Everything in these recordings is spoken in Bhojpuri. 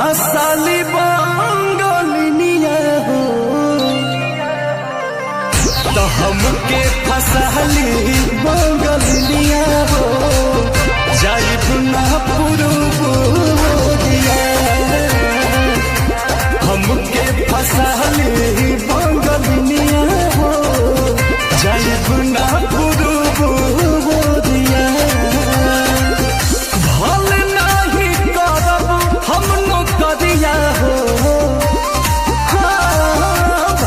फसाली बंगलिनिया हो तो हमके फसाली बंगलिनिया हो जाइब ना पुरुबोरिया हमके फसाली बंगलिनिया हो जाइब ना पुरुबोरिया भल नहीं करब हम नौकरिया हो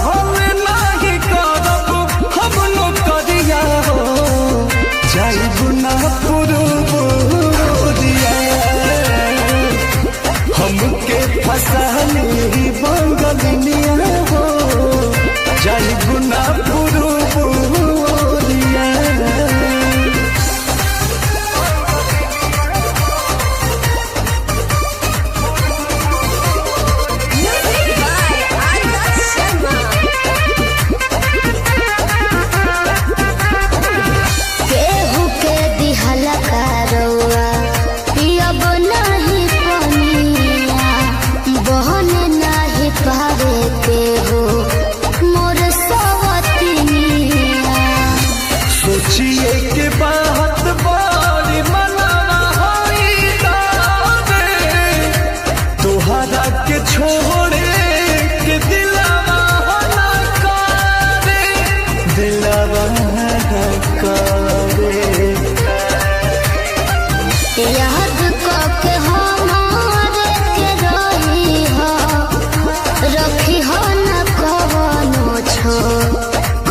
भल नहीं करब हम नौकरिया हो जाइब ना पुरुबोरिया हमके फसाली बंगलिनिया हो जाइब ना पुरुबोरिया सोचिए के बात बारी मनाना होई दादे तोहरा के छोड़े के दिलावा ना करे दिलावा ना करे याद करके हमारे के रही हो रखी हो न कवनो छोकरिया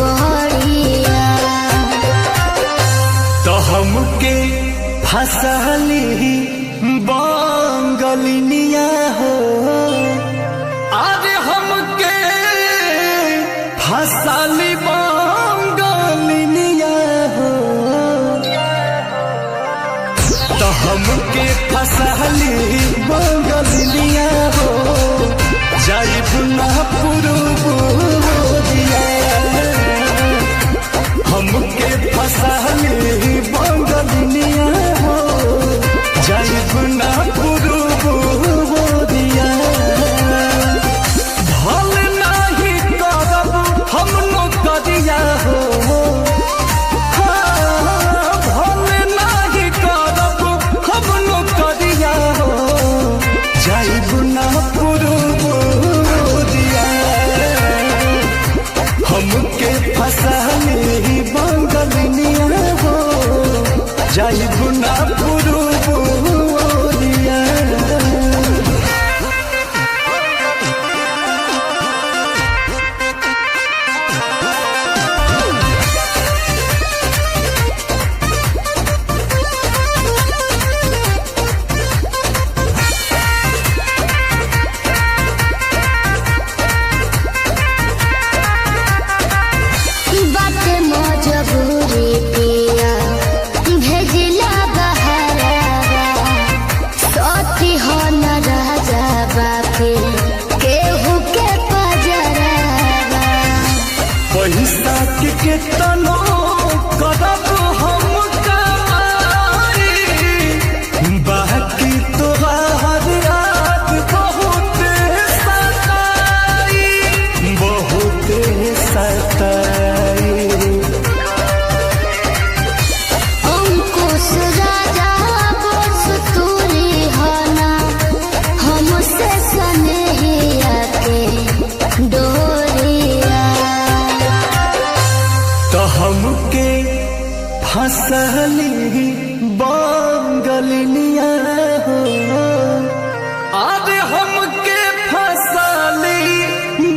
तो हमके फसाली बंगलिनिया हो अरे हमके फसाली बंगलिनिया हो तो हमके फसाली बंगलिनिया हो जाइब ना पुरुबोरिया हमके फसाली बंगलिनिया हो जाइब ना पुरुबोरिया भल नहीं करब हम नौकरिया हो भल नहीं करब हम नौकरिया हो जाइब ना पुरुबोरिया हमके फसाली बंगलिनिया हो जाइब ना पुरुबोरिया बात मजबूरी पिया भेजिला बहरावा सती हो न राजा बाकी केहू के पजरावा पैसा के केतनो करब हम कमाई बाकी तोहार याद बहुत सताई बहुत सताई अंकुश राजा बोस तूरी होना हमसे सनेहिया के डोरिया तो हमके फसली बंगलिनिया हो अरे हमके फसली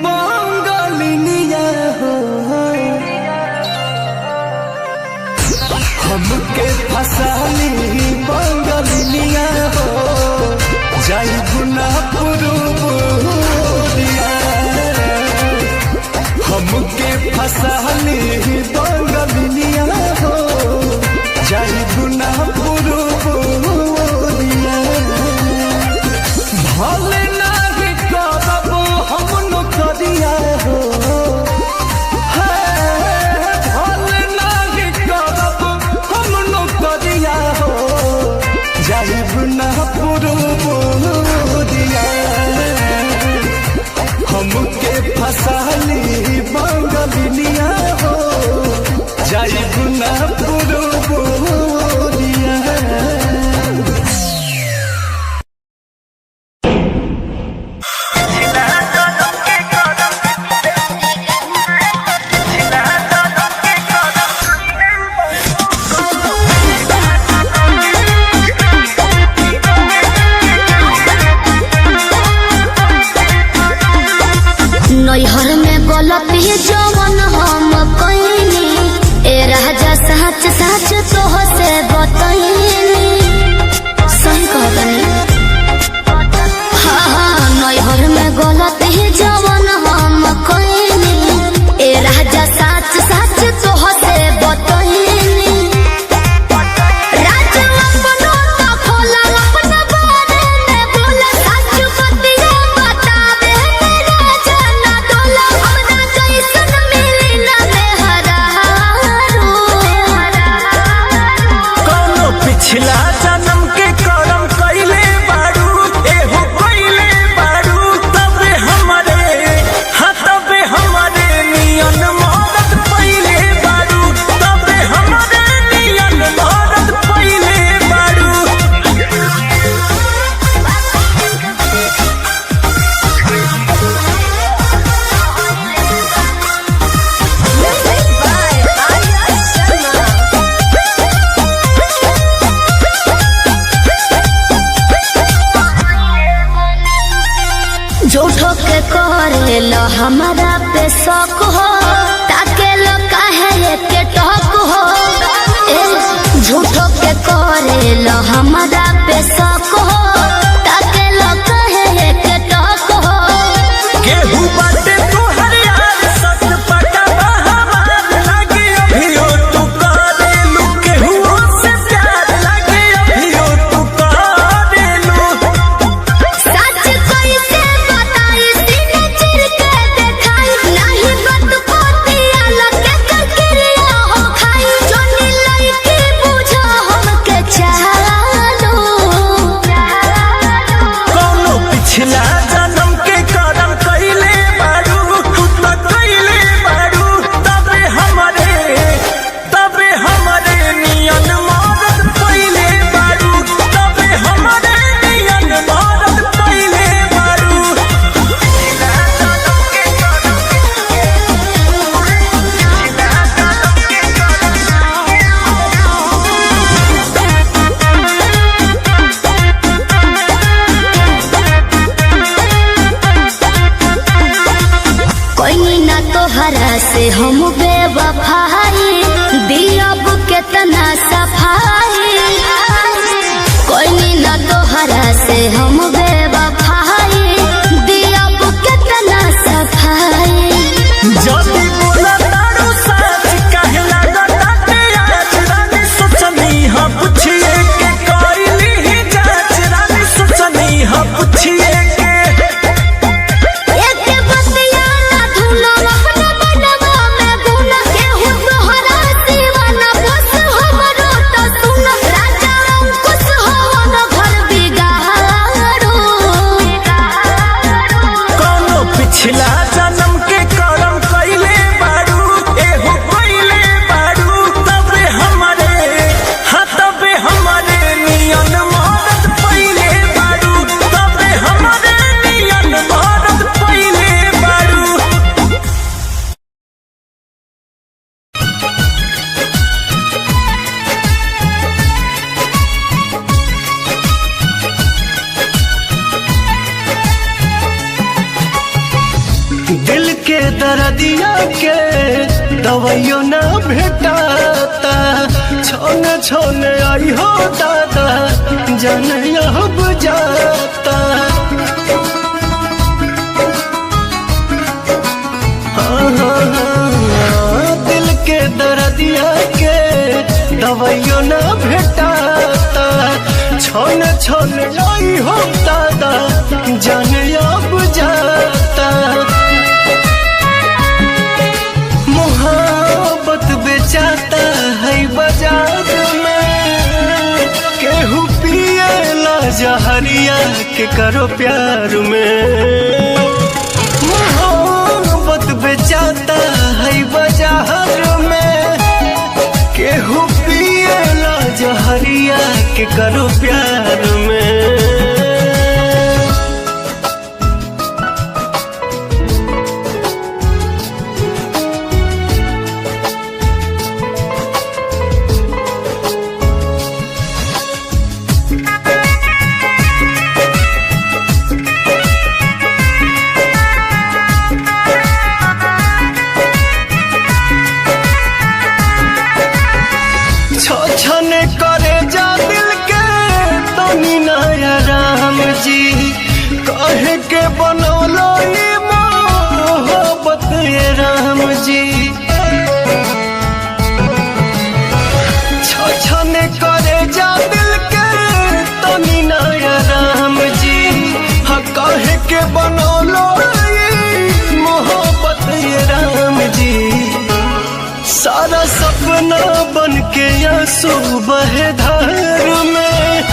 बंगलिनिया हो हमके फसाली बंगलिनिया हो जाइब ना पुरुबोरिया हमके फसाली बंगलिनिया हो जाइब ना पुरुबोरिया भल नहीं करब हम नौकरिया हो भल नहीं करब हम नौकरिया हो जाइब ना पुरुबोरिया हसाली बंगलिनिया हो जाई गुना पुरबोरिया। नैहर में गलती जवन हम कइनी ए राजा सच सच तोह से बतइनी। सही कहतनी हाँ नैहर में गलती जवन हम कइनी ए राजा सच सच तोह से बतइनी। राजा अपनो तो खोला अपना बारे में बोला सच बतिया बतावे मेरा जाना डोला हमरा जैसन मिली ना मेहरारू। कौनो पिछला जन्म के करम कइले बारू एहो कइले बारू तबे हमरे हाँ तबे हमरे नियन मदद पइले बारू तबे हमरे नियन मदद पइले बारू। झूठो के करेलो हमारा पे शौक हो ताके लो काहे के टॉक हो। ए झूठो के करेलो हमारा पे शौक हो ताके लो काहे के टॉक हो। केहू बाटे तोहर यार सच पटावा हमार लागे अभियो तू करेलू केहू से प्यार लागे अभियो तू करेलू। सच कैसे बताई सीने चिर के देखाई नहीं बत पोतिया लगे ककरिया हो खाई जोनी लईकी बुझो हमके चालो। कौनो पिछला जन्म के करम कइले बारू तू तो कइले बारू तबे हमरे नियन मदद पइले बारू तबे हमरे नियन मदद पइले बारू। कोई ना तोहरा से हम बेवफाई दियब केतना सफाई। कोई ना तोहरा से हम बेवफाई दियब केतना सफाई। जदी बोला तारू सच काहे लागताटे आज रानी सोचनी हाँ पूछिए के कइली ही जांच रानी सोचनी हाँ पूछिए के। एक बतिया ना धुलो अपना बनवा में गुना केहू तोहरा दीवाना बस हमरो तो सुन राजा अंकुश हो न घर बिगाड़ो। कौनो पिछला जन्म के करम कइले बारू एहो कइले बारू तबे हमरे हाँ तबे हमरे नियन मदद पइले बारू तबे हमरे नियन मदद पइले बारू। दिल के दर्दिया के दवाइयो ना भेटाता छोने छोने आई हो दादा जाने अब जाता। दिल के दर्दिया के दवाइयो ना भेटाता छोने छोने आई हो दादा जाने अब जाता। मोहब्बत बेचाता है बाजार में केहू पिएला जहरिया के करो प्यार में। मोहब्बत संसार में केहू पिएला जहरिया के करो प्यार में। छने करे जा दिल के तनी नया राम जी, कहे के बनौलो ये मोहब्बत ये राम जी। छने करे जा दिल के तनी नया राम जी, हाँ कहे के बनौलो ये मोहब्बत ये राम जी। सारा सपना बन के आंसू बहे धार में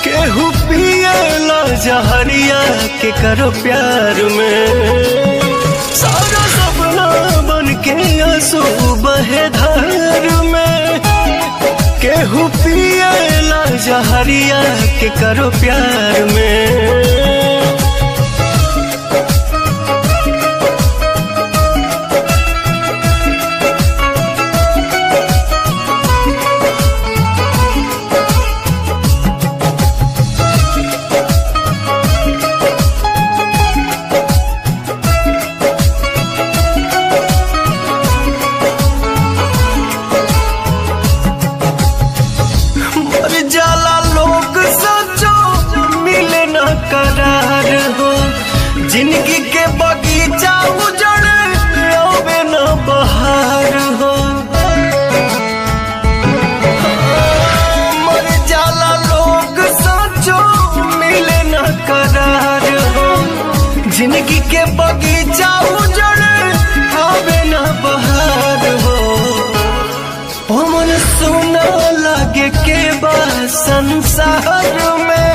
केहू पिएला जहरिया के करो प्यार में। सारा सपना बन के आंसू बहे धार में केहू पिएला जहरिया के करो प्यार में। जिंदगी के बगीचा उजड़ आवे न बहार हो, मर जाला लोग सोचो मिले न करार हो। जिंदगी के बगीचा उजड़ आवे न बहार हो। मन सुना लागे के बा संसार में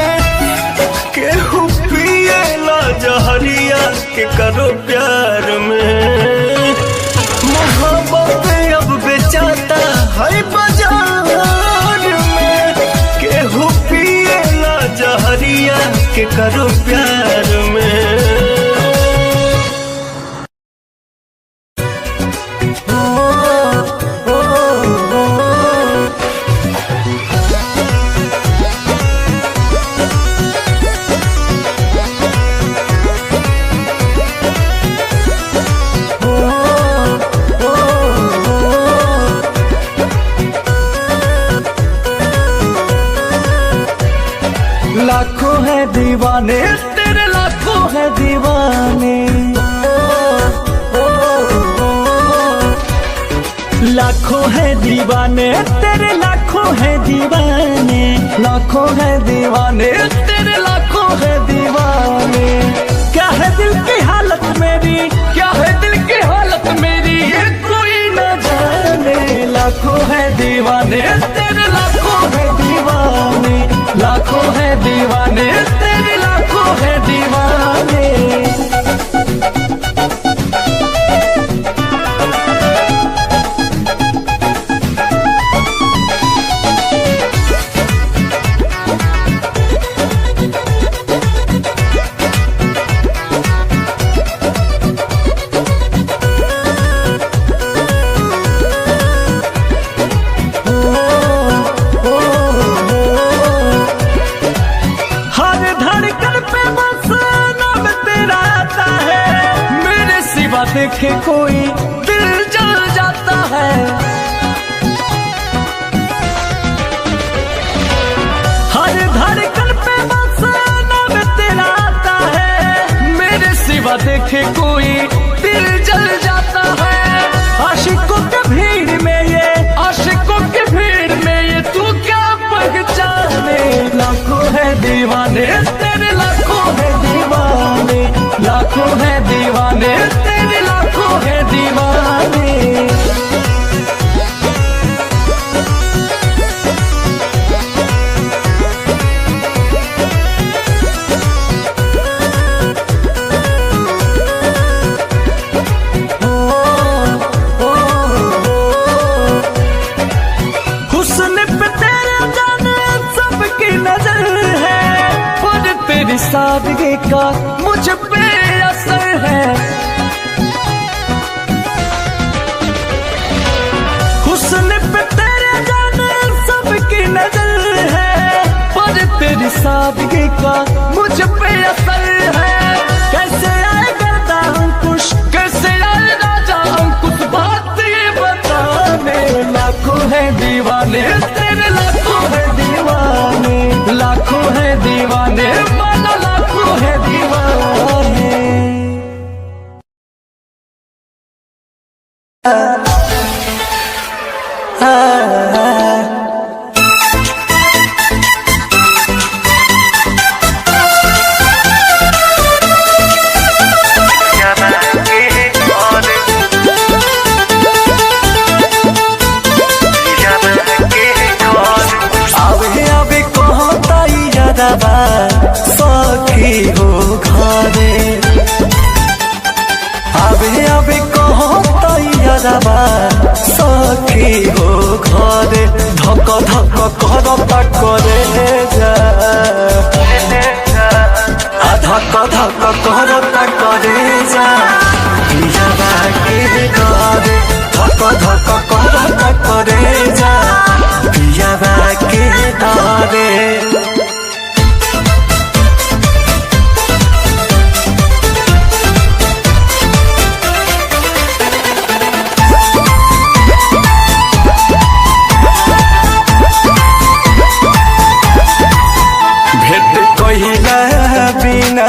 केहू पिएला जहरिया के करो प्यार में। मोहब्बत अब बेचाता है बाजार में केहू पिएला जहरिया के करो प्यार में। लाखों है दीवाने तेरे लाखों है दीवाने, लाखों है दीवाने तेरे लाखों है दीवाने, लाखों है दीवाने तेरे लाखों है दीवाने। क्या है दिल की हालत मेरी, क्या है दिल की हालत मेरी ये कोई न जाने। लाखों है दीवाने तेरे लाखों है दीवाने, लाखों है दीवाने तेरे लाखों है दीवाने। देखे कोई दिल जल जाता है, हर धड़कन पे बस नाम तेरा आता है। मेरे सिवा देखे कोई दिल जल जाता है। आशिकों के भीड़ में ये, आशिकों के भीड़ में ये तू क्या पहचाने। लाखों है दीवाने तेरे लाखों है दीवाने, लाखों है दीवाने तेरे लाखों है दीवाने। ओ, ओ, तेरी सादगी का मुझ पे असर है, हुस्न पे तेरे जाने सबकी नजर है, पर तेरी सादगी का मुझ पे असर है। कैसे आए करता अंकुश, कैसे आए राजा अंकुश, बात ये बताने। लाखों है दीवाने तेरे, लाखों है दीवाने, लाखों है दीवाने माना, लाखों है दीवाने। सखी हो घरे आवे आवे कहो तैयारबा, सखी हो घरे धक धक करता करे जा, धक धक करता करे जा, पियाबा के घरे धक धक करता करे जा, पियाबा के घरे। बिना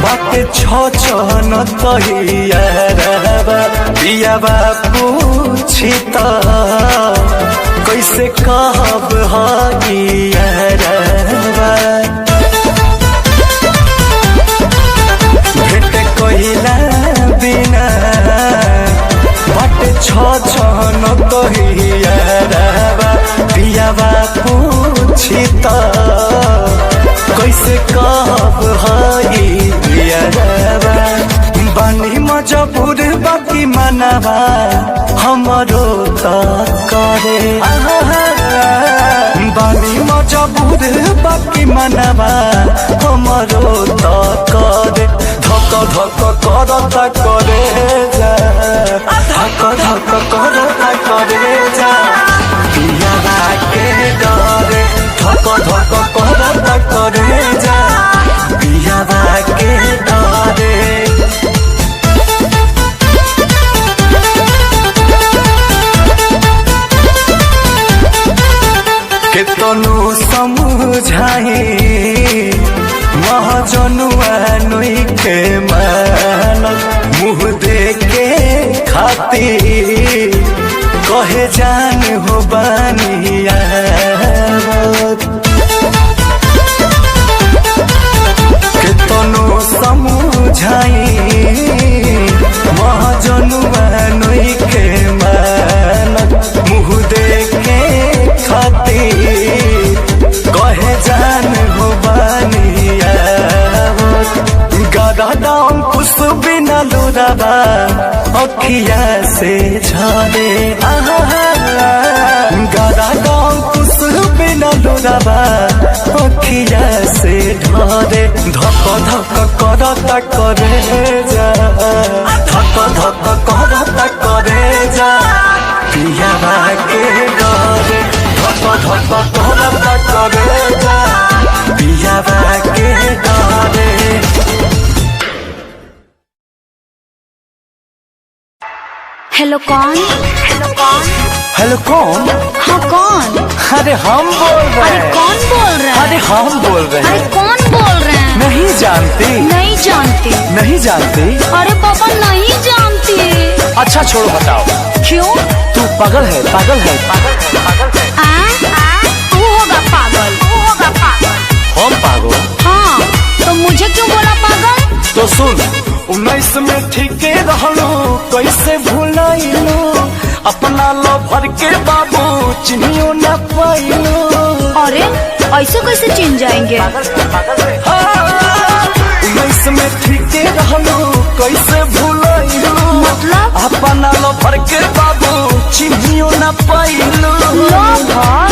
बाटे छन तैयारबा, पियाबा पूछी त कैसे कहब हइयारबा, भेट कहिला बिना बाटे छन तैयारबा, पियाबा पूछी त कैसे कहब हइयारबा, बानी मजबूर बाकी मनवा हमरो त करे, बानी मजबूर बाकी मनवा हमरो त करे, धक धक करता करे जा, धक धक करता करे जा, पियाबा के डरे धक धक करता करे जा, पियाबा के डरे। केतनो समझाई महाजनुआ नुई के मानक, मुँह देके खाती कहे जान हो बानिया, केतनो समझाई महाजनुआ नुई के मानक, मुँह देके खाती कहे जान हो बानिया, गदा दाम कुछ बिना लुराबा अखिया से झरे, गदा दाम कुछ बिना लुराबा अखिया से ढरे, धक धक करता करे जा, धक धक करता करे जा, पियाबा के डरे धक धक करता करे जा, पियाबा के डरे। हेलो कौन? हेलो कौन? हेलो कौन? हाँ कौन? अरे हम बोल रहे हैं। अरे कौन बोल रहे हैं? अरे हम बोल रहे हैं। अरे कौन बोल रहे हैं? नहीं जानती? नहीं जानती। नहीं जानती? अरे पापा नहीं जानती। अच्छा छोड़ो बताओ। क्यों? तू पागल है, पागल है, पागल है, पागल है। तू होगा पागल, तू होगा पागल। हम पागल? हाँ, तो मुझे क्यों बोला पागल? तो सुन, 19 में ठीके रहलू, कैसे भुलाइलू अपना लवर के बाबू, चिन्हियो न पाइलू। अरे ऐसे कैसे चिन्ह जाएंगे? 19 में ठीके रहलू, कैसे भुलाइलू मतलब अपना लवर के बाबू, चिन्हियो न पाइलू। लवर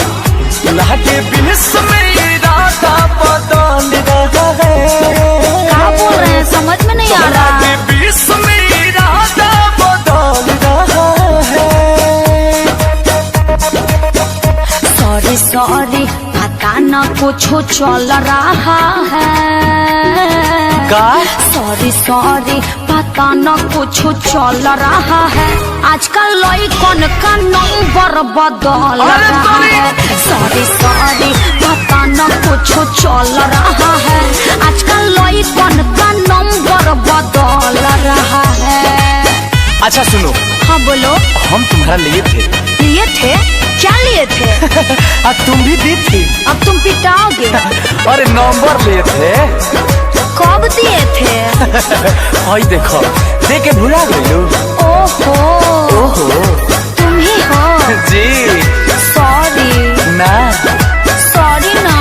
लागे बिनस में इरादा बदल कुछ चल रहा है। का सॉरी सॉरी पता न कुछ चल रहा है। आजकल लइकन का नंबर बदल रहा है। सॉरी सॉरी पता न कुछ चल रहा है। आजकल लइकन का नंबर बदल रहा है। अच्छा सुनो। हाँ बोलो। हम तुम्हारा लिए थे। लिए थे? क्या लिए थे? अब तुम भी दी थी। अब तुम पिटाओगे। अरे नंबर लिए थे। कब दिए थे? आई देखो दे के भुला गई। ओहो ओहो तुम ही हो। जी सॉरी। ना सॉरी ना।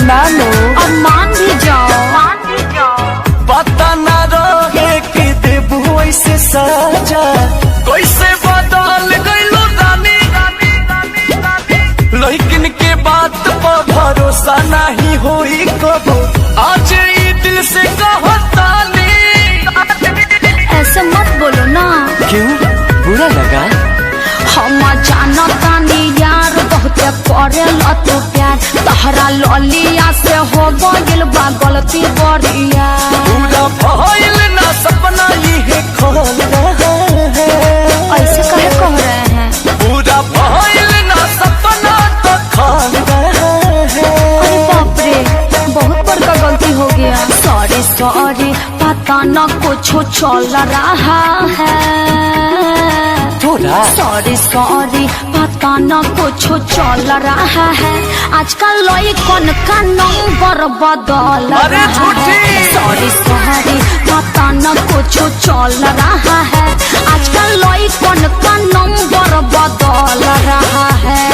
ना नो। अब मान भी जाओ। पता ना रहे कि देबू ऐसे सजा कैसे बदल गइलो रानी। लेकिन के बात पर भरोसा नहीं होई कबो। आज ई दिल से कहतानी। ऐसे मत बोलो ना। क्यों बुरा लगा? हम जानतानी यार बहुत करेला तू प्यार। तहरा ललिया से हो गइल बा गलती बड़िया। पूरा भइल ना सपना ये खोल रहा है। ऐसे कहे कह रहे हैं? पूरा भइल ना सपना तो खोल रहा है। अरे बाप रे बहुत बड़का गलती हो गया। सॉरी सॉरी पता न कुछ चल रहा है। थोड़ा सॉरी सॉरी पता न कुछ चल रहा है। आजकल लइकन का नंबर बदल अरे रहा है। झूठी। सॉरी सॉरी पता न कुछ चल रहा है। आजकल लइकन का नंबर बदल रहा है।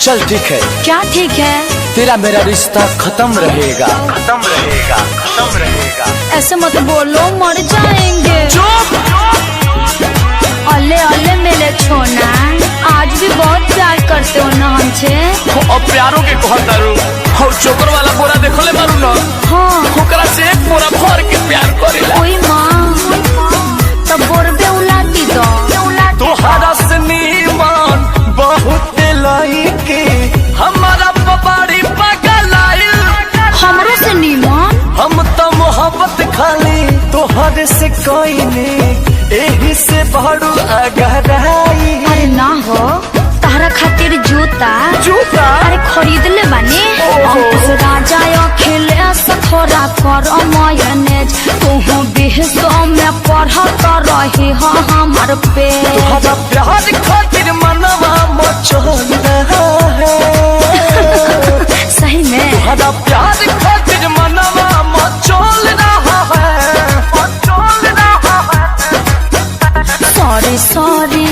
चल ठीक है। क्या ठीक है? तेरा मेरा रिश्ता खत्म रहेगा। खत्म रहेगा। खत्म रहेगा। ऐसे मत बोलो मर जाएंगे। अल्ले अल्ले मेरे छोना आज भी बहुत प्यार करते हो ना हमसे। अब प्यारों के कहतारू हो चोकर वाला बोरा देखले मारू ना। हाँ ओकरा से एक बोरा भर के प्यार करेला। ओई माँ तब बोरबे उलाटी दो। तोहरा से नीमान बहुत लाइके हमारा पबाड़ी पागल आइल। हमरो से नीमन। हम तो मोहब्बत खाली तोहरे से कोई नहीं एही से बड़ू अगराई। अरे ना हो तारा खातिर जूता। जूता अरे खरीद ले बानी। अंकुश राजा अखिले थोड़ा कर मयनेज। तू बिहसो में पढ़त रही हो हमार पे। तोहरा प्यार खातिर मनवा मचल रहा है। सही में तोहरा प्यार खातिर मनवा मचल रहा है। मचल रहा है। Sorry sorry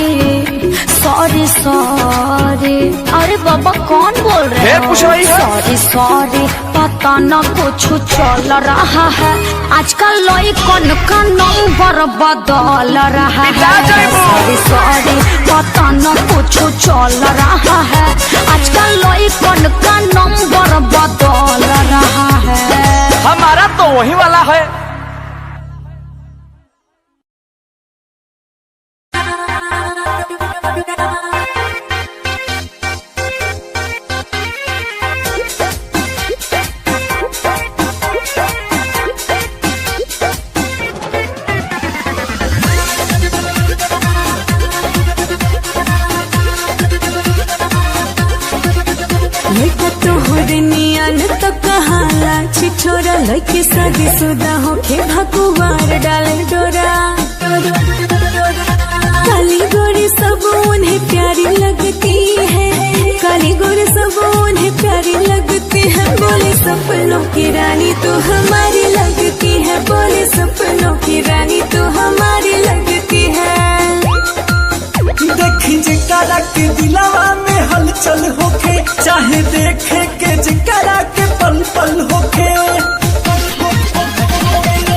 sorry sorry. अरे बाबा कौन बोल रहे फिर हो? पूछो ही है। सॉरी सॉरी पता न कुछ चल रहा है। आजकल लइकन का नंबर बदल रहा है। सॉरी सॉरी पता न कुछ चल रहा है। आजकल लइकन का नंबर बदल रहा है। हमारा तो वही वाला है। तो कहाला छिछोरा लड़के शादी शुदा होके भगवान डाले डोरा। काली गोरी सब उन्हें प्यारी लगती है। काली गोरी सब उन्हें प्यारी लगती है। बोले सपनों की रानी तो हमारी लगती है। बोले सपनों की रानी तो हमारी लगती है। देखी जिकरा के दिलवा में हलचल होके चाहे देखे के जिकरा के पल पल होके।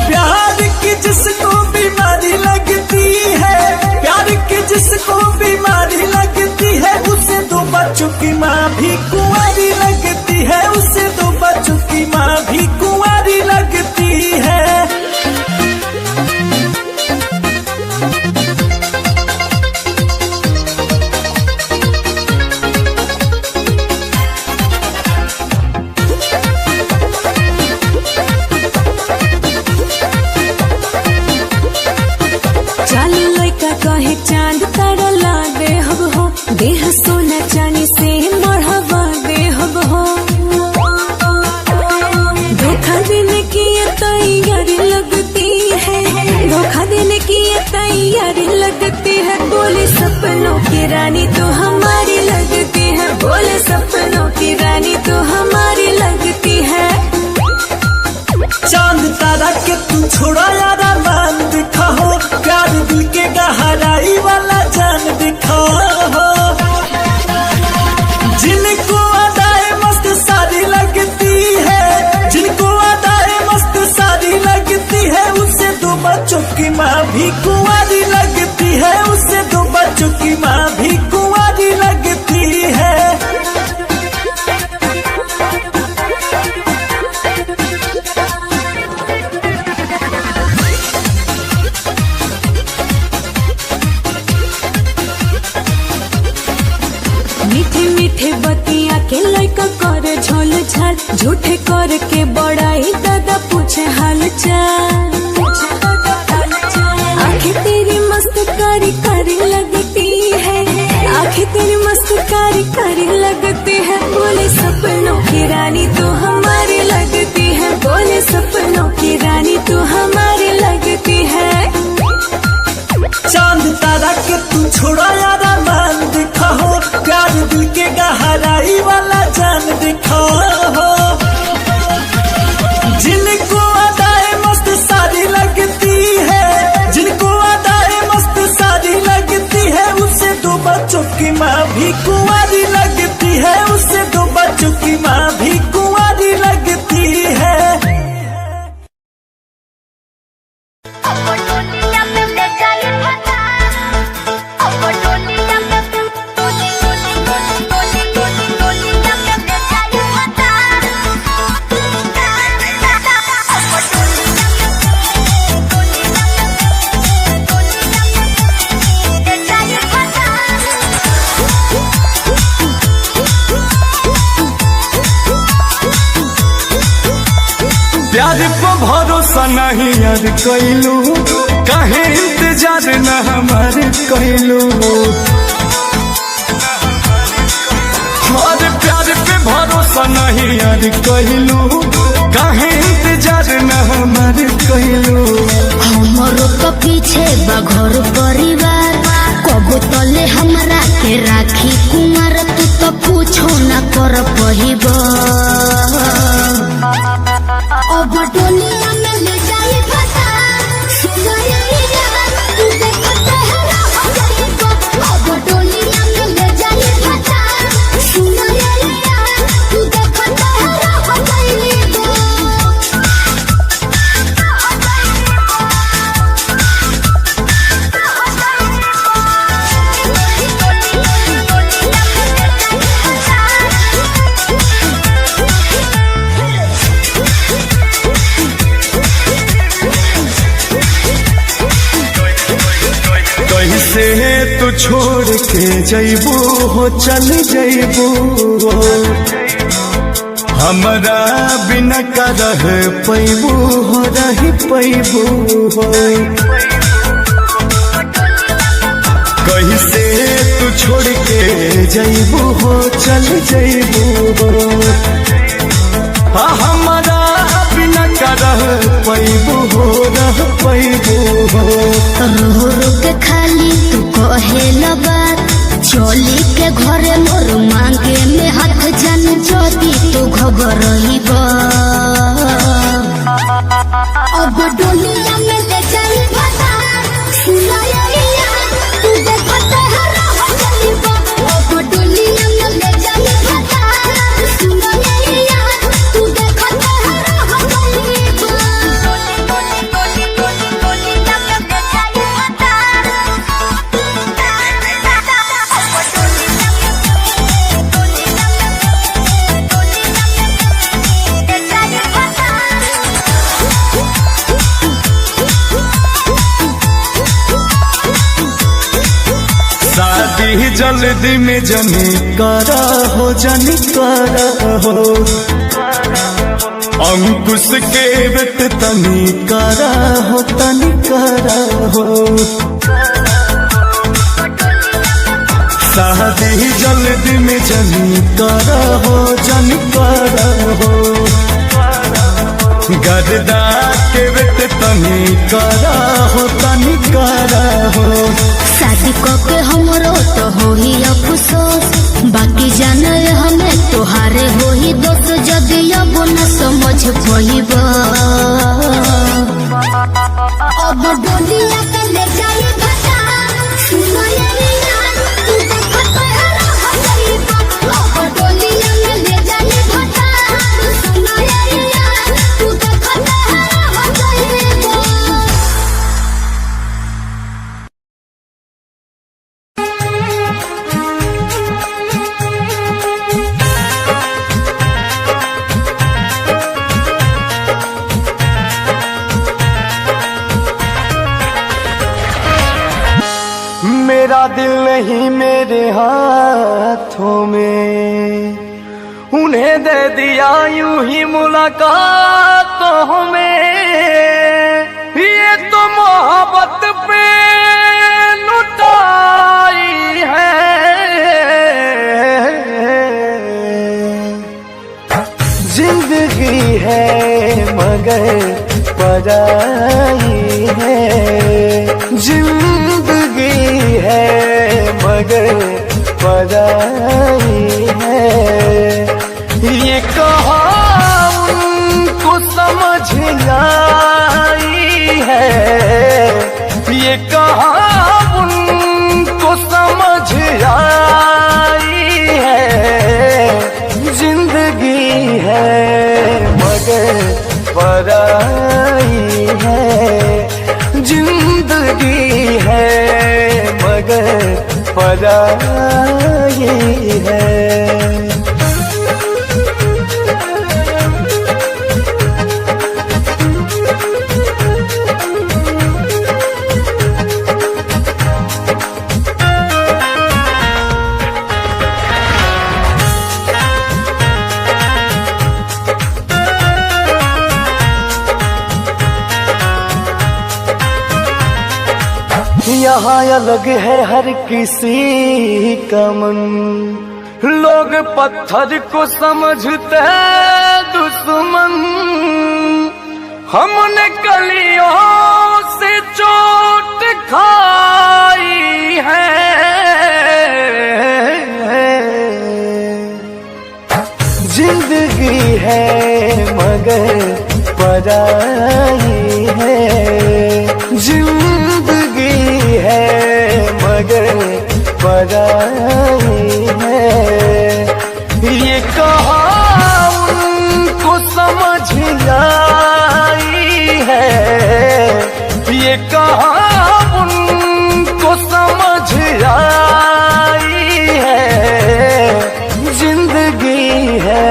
प्यार की जिसको बीमारी लगती है। प्यार की जिसको बीमारी लगती है। उसे दो बच्चों की माँ भी कुंवारी लगती है। उसे दो बच्चों की माँ भी कुंवारी लगती है। रानी तो हमारी लगती है, बोले सपनों की रानी तो हमारी लगती है। चांद तारा के तू छोड़ा यारा मान दिखाओ, प्यार दिल के गहराई वाला जान दिखाओ। जिनको अदाएं मस्त सारी लगती है, जिनको अदाएं मस्त सारी लगती है, उससे दो बच्चों की माँ भी कुंवारी लगती है, उससे दो बच्चों की माँ भी कुंवारी लगती है। मीठे मीठे बतिया के लड़का कर झोल झाल, झूठे कर के बड़ाई दादा पूछे हाल चाल। आंखें तेरी मस्त कारी कारी लगती है, आंखें तेरी मस्त कारी कारी लगती है, बोले सपनों की रानी तो हमारी लगती है, बोले सपनों की रानी तो हमारी लगती है। चांद तारा के तू छोड़ा यारा मान दिखाओ, प्यार दिल के गहराई वाला जान दिखाओ। जिनको अदाएं मस्त सारी लगती है, जिनको अदाएं मस्त सारी लगती है, उससे दो बच्चों की माँ भी कुंवारी लगती है, उससे दो बच्चों की माँ भी कुंवारी लगती है। प्यार पर भरोसा नहीं यार कैलू, काहे इंतजार न हमार कैलू। और प्यार पे भरोसा नहीं यार कैलू, काहे इंतजार न हमार कैलू। हमरो तो पीछे बा घर परिवार, कबो तले हमरा के राखी कुमार, तू तो पूछो न कर पहिबा। अब डोलिया में ले जाई बता, सुनरिया तू देखते है रह जाइबा। अब डोलिया में ले जाई बता, सुनरिया तू देखते है रह जाइबा। कैसे तू छोड़ के जैबू हो, चल जैबू हो, हमरा बिना का रह पैबू हो, रह पैबू हो। कैसे तू छोड़ के जैबू हो, चल जैबू हो, हमरा बिना का रह पैबू हो, रह पैबू हो। रो रो के खाली तू कहेल बात, चली के घरे मोर मांगे में हाथ जन ज्योति तू घबरइब। अब डोलिया में ले जाई बता, सुनरिया तू देखते है रह जाइबा। अब डोलिया में ले जाई बता, सुनरिया तू देखते है रह जाइबा। शादी जल्दी में जनी करा हो, जनी करा हो, अंकुश के बेट तनी करा हो, तनी करा हो। शादी जल्दी में जनी करा हो, जनी करा हो, गर्दा के बेट तनी करा हो, तनी करा हो। शादी के हमरो तो हो ही अफसोस, बाकी जाने हमें तोहारे हो ही दोस्त, जदि अब न समझ पाइब अब डोलिया के ले जाई बता, सुनो ये यार तू देखो तोहरा हो जाइब, अब डोलिया में ले जाई बता, सुनो ये यार तू देखो तोहरा हो जाइब। मेरा दिल नहीं मेरे हाथों में, उन्हें दे दिया यूं ही मुलाकातों में, ये तो मोहब्बत पे लुटाई है, जिंदगी है मगर पराई है, जिंदगी है मगर पराई है, ये कहाँ उनको समझ आई है, ये कहाँ उनको समझ आई है, जिंदगी है मगर पराई है, जिंदगी है मगर पराई है। यहाँ अलग है हर किसी का मन, लोग पत्थर को समझते दुश्मन, हमने कलियों से चोट खाई है, जिंदगी है मगर पराई है, जिंदगी है मगर पराई है, ये कहाँ उनको समझ आई है, ये कहाँ उनको समझ आई है, जिंदगी है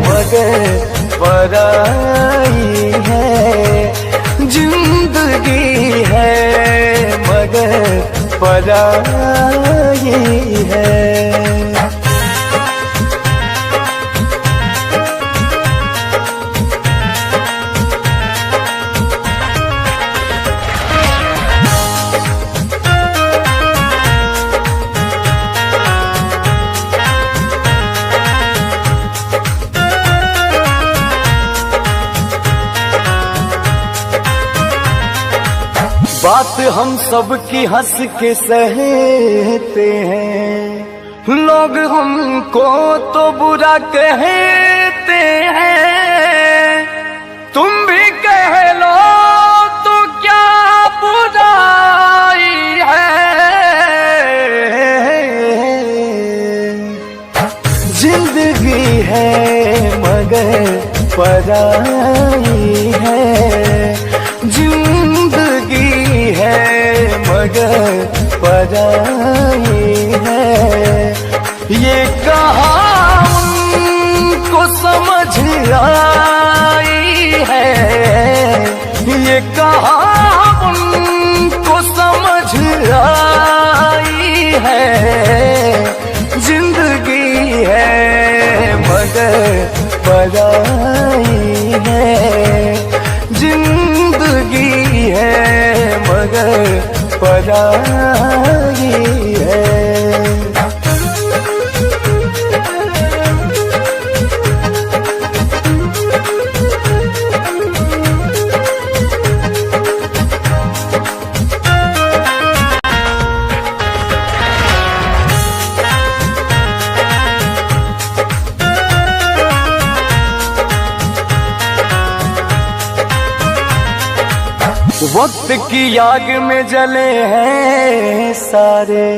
मगर पराई है, जिंदगी है मगर पराई है। बात हम सब की हंस के सहते हैं, लोग हमको तो बुरा कहते हैं, तुम भी कह लो तो क्या बुराई है, जिंदगी है मगर पराई है, जिंदगी है मगर पराई है, ये कहाँ उनको समझ आई है, ये कहाँ उनको समझ आई है, जिंदगी है मगर पराई है, जिंदगी है मगर पराई है। वक्त की आग में जले हैं सारे,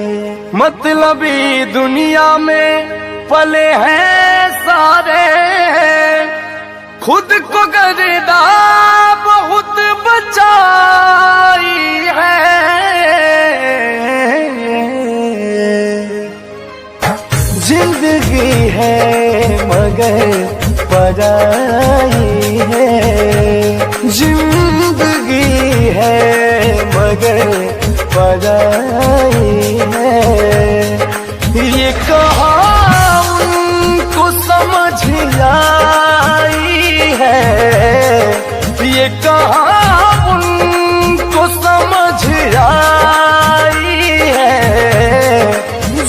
मतलबी दुनिया में पले हैं सारे। खुद को गर्दा बहुत बचाई है, जिंदगी है मगर पराई है, जिंदगी है मगर पराई है। ये कहा उनको समझ आई है, ये कहा उनको समझ आई है।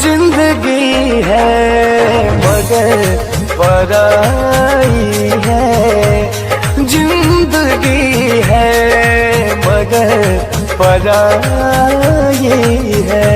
जिंदगी है मगर पराई है, जिंदगी है मगर पराई है।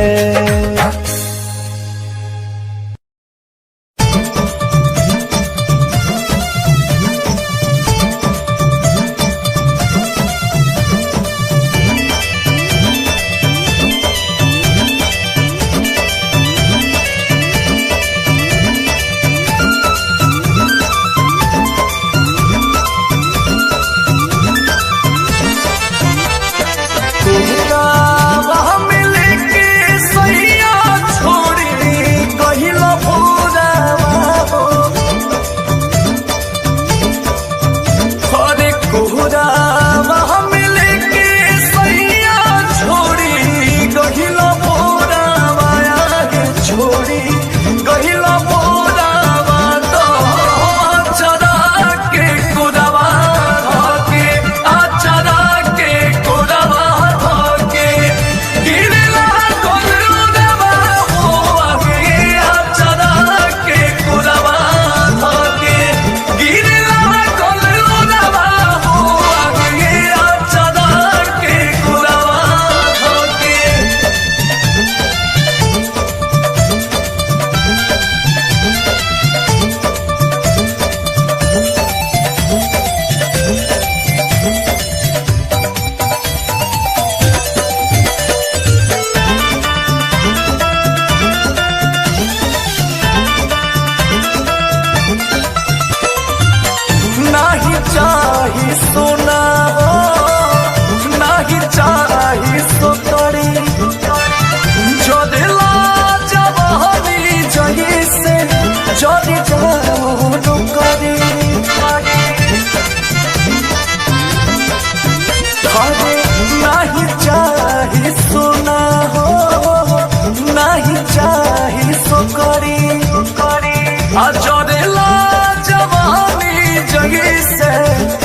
जवानी जगी से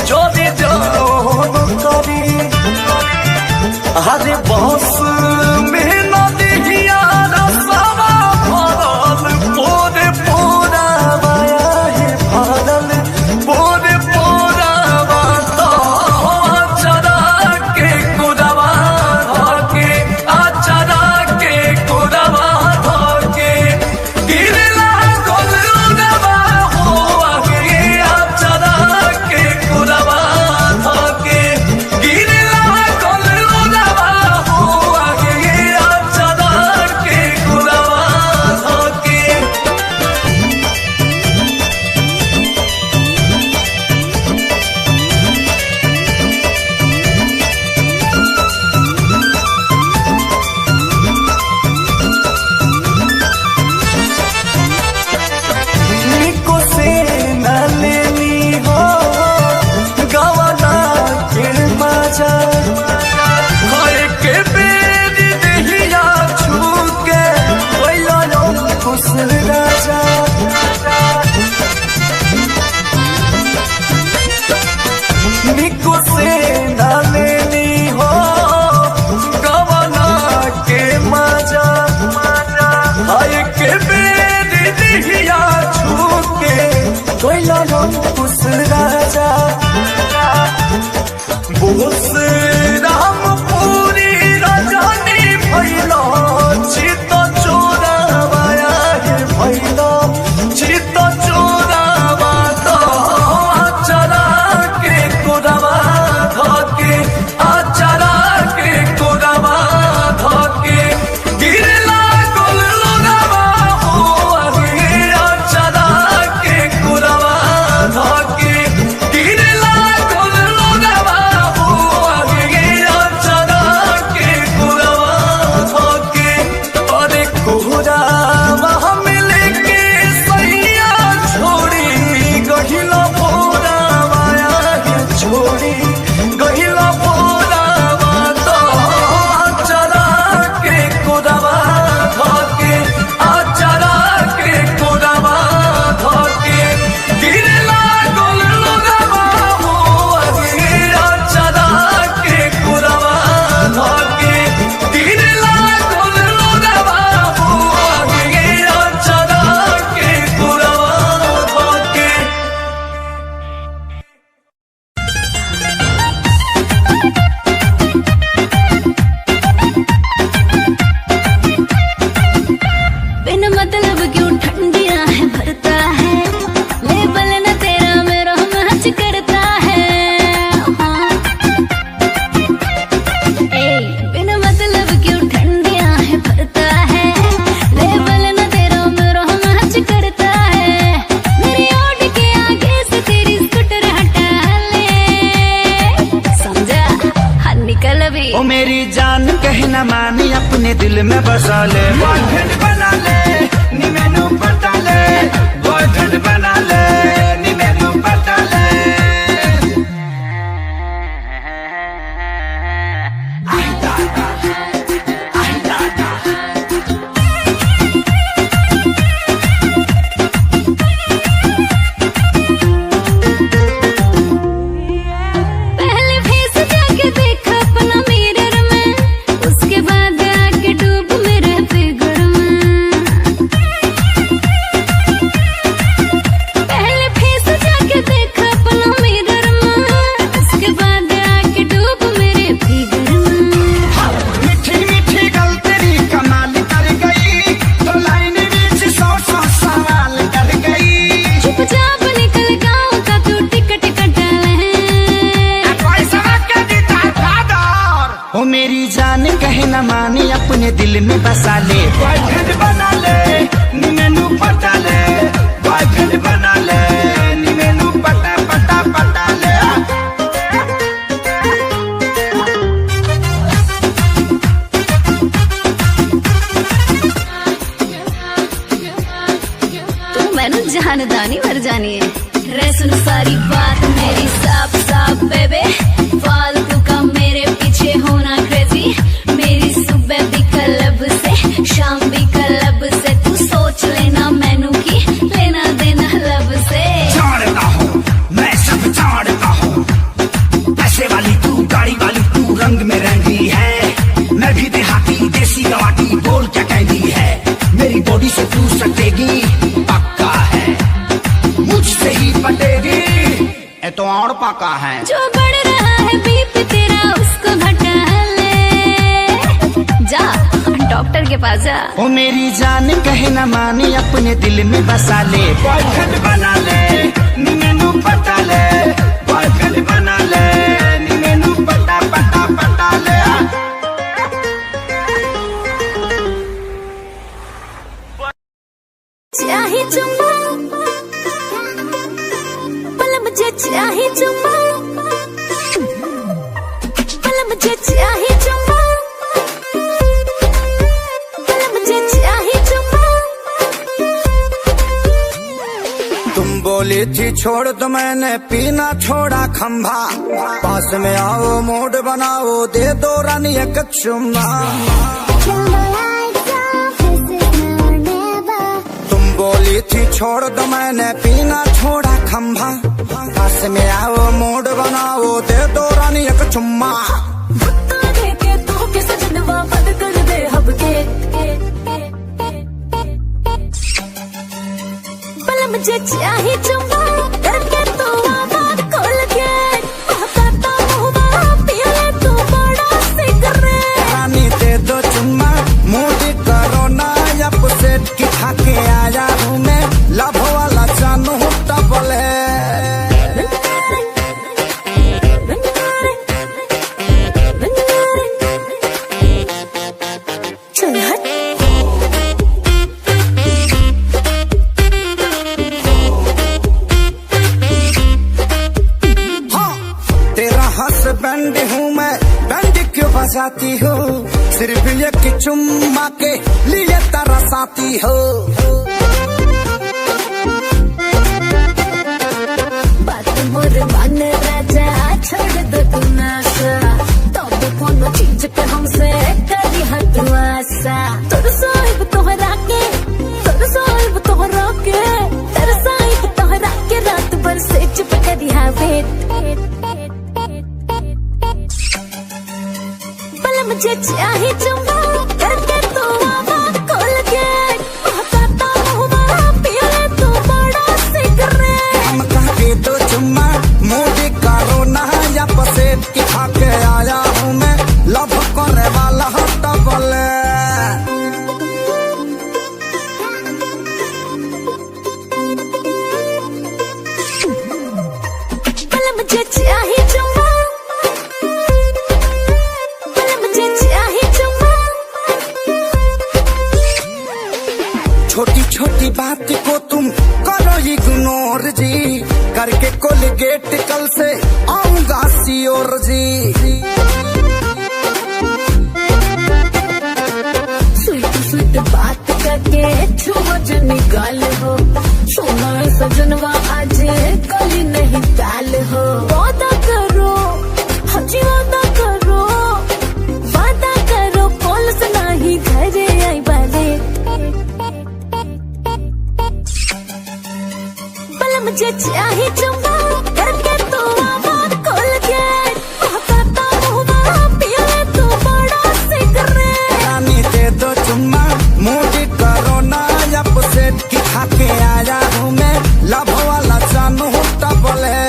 जो मेरी जान कहना मानी अपने दिल में बसा ले, बॉयफ्रेंड बना ले नी मैनू पटा ले, बॉयफ्रेंड बना ले नी मैनू पटा ले। मेरी जान कहना मानी अपने दिल में बसा ले, बॉयफ्रेंड बना ले नी मैनू पटा ले, बॉयफ्रेंड बना ले नी मैनू पटा पटा पटा ले। तू मैनू जानदानी मर जानी है रे, सुन सारी बात मेरी साफ साफ बेबे, फालतू का मेरे पीछे होना क्रेजी, मेरी सुबह भी क्लब से शाम भी क्लब से, तू सोच लेना मैनू की लेना देना लब से। जानता हूँ मैं सब जानता हूँ, पैसे वाली तू गाड़ी वाली तू रंग में रंगी है, मैं भी देहाती देसी गवाटी बोल क्या कहती है, मेरी बॉडी से तू सटेगी पक्का है, मुझसे ही पटेगी ये तो और पक्का है। जो बढ़ रहा है बीपी तेरा उसको घटा ले, जा डॉक्टर के पास जा। ओ मेरी जान कहना मानी अपने दिल में बसा ले, बॉयफ्रेंड बना ले नी मैनू पटा ले, बॉयफ्रेंड बना ले नी मैनू पटा पटा पटा ले। चाहे चुम्मा पल मुझे चाहे चुम्मा, पल मुझे चाहे चुम्मा, पल मुझे चाहे चुम्मा। तुम बोली थी छोड़ तो मैंने पीना छोड़ा खंभा, पास में आओ मूड बनाओ दे दो रानी एक चुम्मा। बोली थी छोड़ दो मैंने पीना छोड़ा खंभा, पास में आओ मूड बनाओ दे दो रानी एक चुम्मा। पल मुझे चाहे चुम्मा करके तू आवाज खोल के, कहता मुँह पिया तू बड़ा सिगरेट, रानी दे दो चुम्मा मूड करो ना अपसेट की खाके आया हूँ मैं लव वाला जानू डबल है। चल हट तेरा हस्बैंड हूँ मैं, बैंड क्यों बजाती हो, सिर्फ एक चुम्मा के लिए तरसाती हो। बात मोर मन राजा छोड़ दो तू नासा, तब कोनो चीज पे हमसे करी हट आशा, तोर साहिब तोहरा के, तोर साहिब तोहरा के, तेरे साहिब तोहरा के रात भर से चुप करी है वेट। पल मुझे चाहे चुम्मा करके तू आवाज खोल के, कहता मुँह पिया तू बड़ा सिगरेट, हम कहे तो चुम्मा मूड करो ना या पसेट की खाके आया हूँ मैं लव करने वाला डबल है। पल मुझे चाहे चुम्मा, पल मुझे चाहे चुम्मा। छोटी छोटी बात को तुम करो इग्नोर जी, करके कोलगेट कल से आऊंगा सियोर जी। बात करके छुओ जो निकाल हो, सुनो सजनवा आज कल नहीं काल हो। वादा करो हजी वादा करो, वादा करो कॉल से नहीं घरे आई बाले। बल मुझे चाहे चुम्मा करके तो आवा खोल के, कहता हुआ पिए तो बड़ा सिगरेट। रानी दे दो चुम्मा मूडी करो ना अपसेट, कि खाके आया हूँ मैं लव वाला जानू डबल है।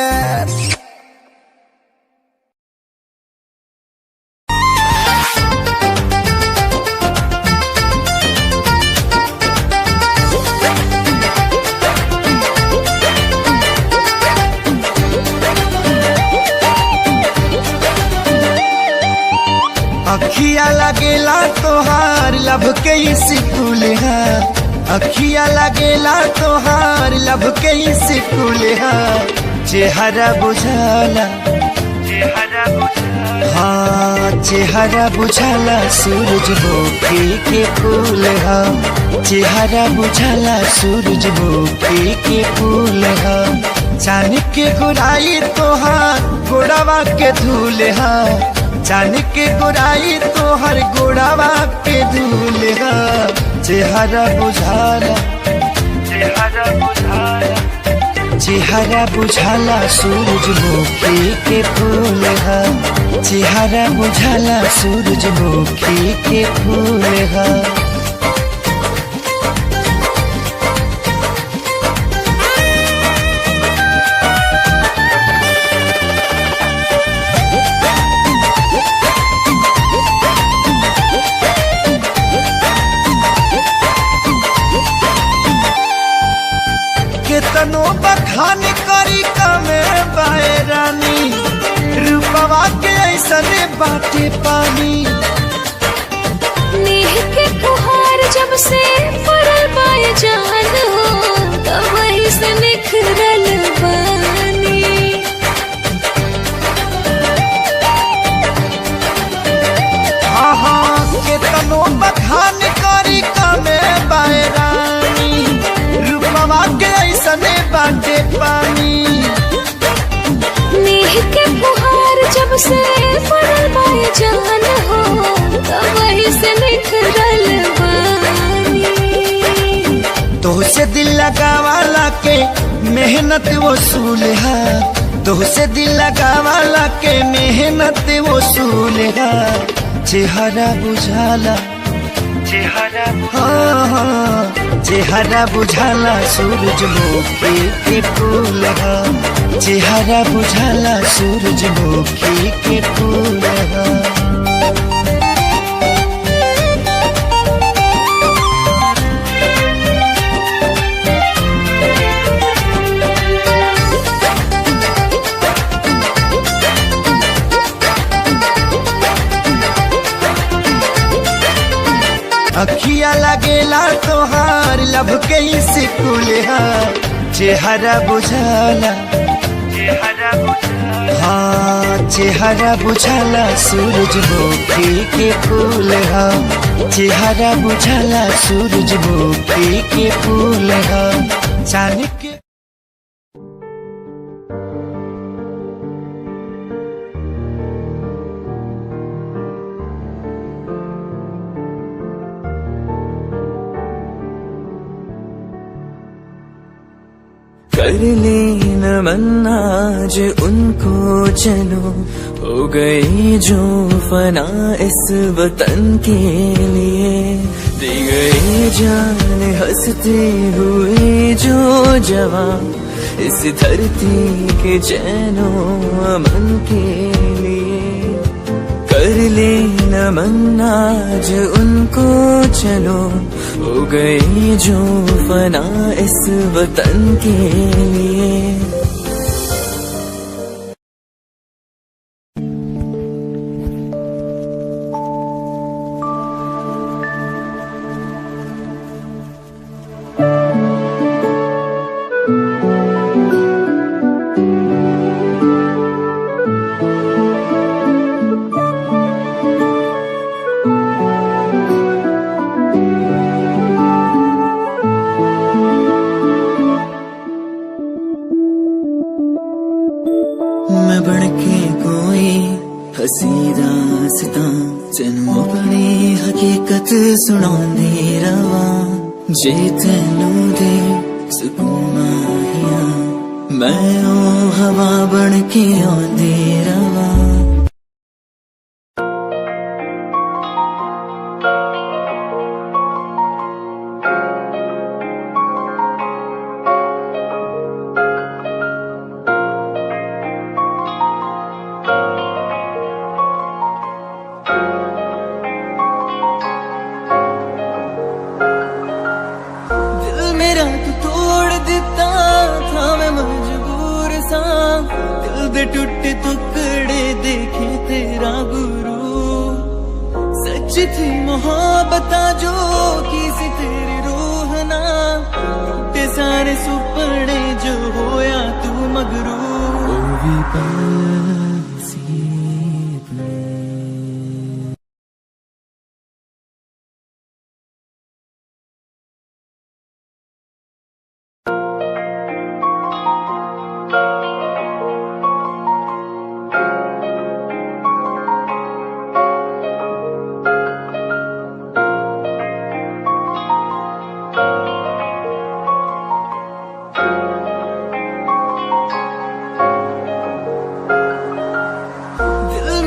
अखिया लगेला तोहार लब के स्कूल है, अखिया लगेला तोहार लब के स्कूल है। चेहरा बुझाला हाँ चेहरा बुझाला सूरजमुखी के फूल है, चेहरा बुझाला सूरजमुखी के फूल है। चांद के गुराई तोहार गोड़ावा के धूल है, चांद के गोराई तोहर गोड़ावा के धूल है। चेहरा बुझाला चेहरा बुझाला सूरजमुखी के फूल है, चेहरा बुझाला सूरजमुखी के फूल है। केतनो बखान करी कमे बाए रानी, रूपवा के ऐसने बाटे पानी। नेह के फुहार जब से पड़ल बाए जान हो, तब वही से निखरल बानी। हाँ हाँ केतनो बखान करी कमे बाए रानी, रूपवा के ऐसने बाटे पानी। नेह के फुहार जब से पड़ल बाए जान हो, तब वही से निखरल बानी। तोहसे दिल लगावाला के मेहनत वसूल है, तोहसे दिल लगावाला के मेहनत वसूल है। चेहरा बुझाला हाँ हाँ चेहरा बुझाला सूरजमुखी के फूल है, चेहरा बुझाला सूरजमुखी के फूल है। अखिया लगेला तोहार लब के स्कूल है, चेहरा बुझाला हाँ चेहरा बुझाला सूरजमुखी के फूल है, चेहरा बुझाला सूरजमुखी के फूल है। चांद के कर लेना मन आज उनको चलो, हो गई जो फना इस वतन के लिए। दी गई जान हंसते हुए जो जवान, इस धरती के चैनो अमन के लिए। कर लेना मन आज उनको चलो, हो गई जो फना इस वतन के लिए। बन के कोई हसी दासता तेनू अपनी हकीकत सुनांदी रवा जे तेनू दे सुकून माहिया मैं ओ हवा बन के आंदी रवा मेरा तू तोड़ दिता था मैं मजबूर सा दिल दे टूटे टुकड़े देखे तेरा गुरु सच थी मोहब्बत जो की सी तेरी रूह ना टूटे सारे सुपने जो होया तू मगरू ओ भी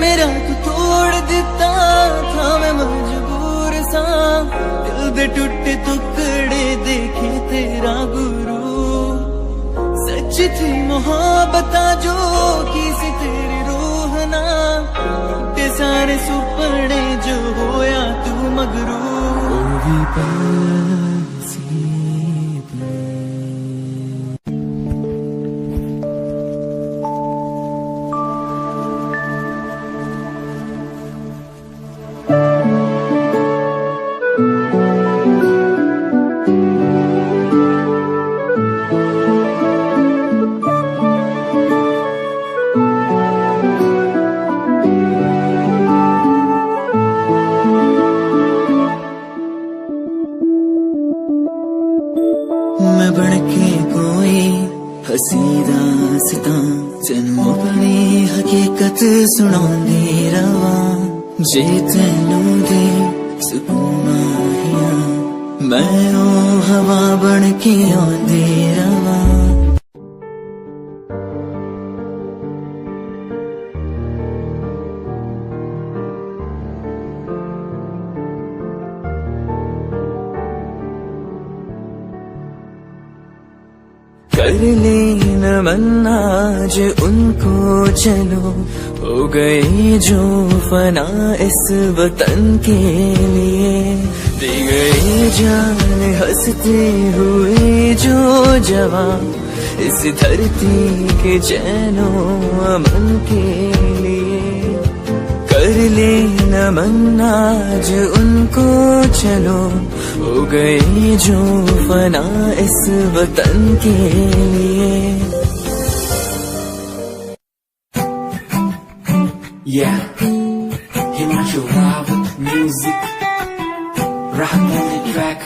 मेरा तू तोड़ दिता था मैं मजबूर सा दिल दे टूटे टुकड़े देखे तेरा गुरु सच थी मोहब्बत जो की सी तेरी रूह ना टूटे सारे सुपने जो होया तू मगरू ओ भी मैं बन के कोई हसी दासता तेनू अपनी हकीकत सुनांदी रवा जे तेनू दे सुकून माहिया मैं ओ हवा बन के आंदी रवा कर लेना मन आज उनको चलो हो गए जो फना इस वतन के लिए दे गए जान हंसते हुए जो जवान इस धरती के चैनो अमन के लिए कर लेना मन आज उनको चलो हो गए जो फना इस वतन के लिए Yeah, Himanshu Rao with music, rock on the track.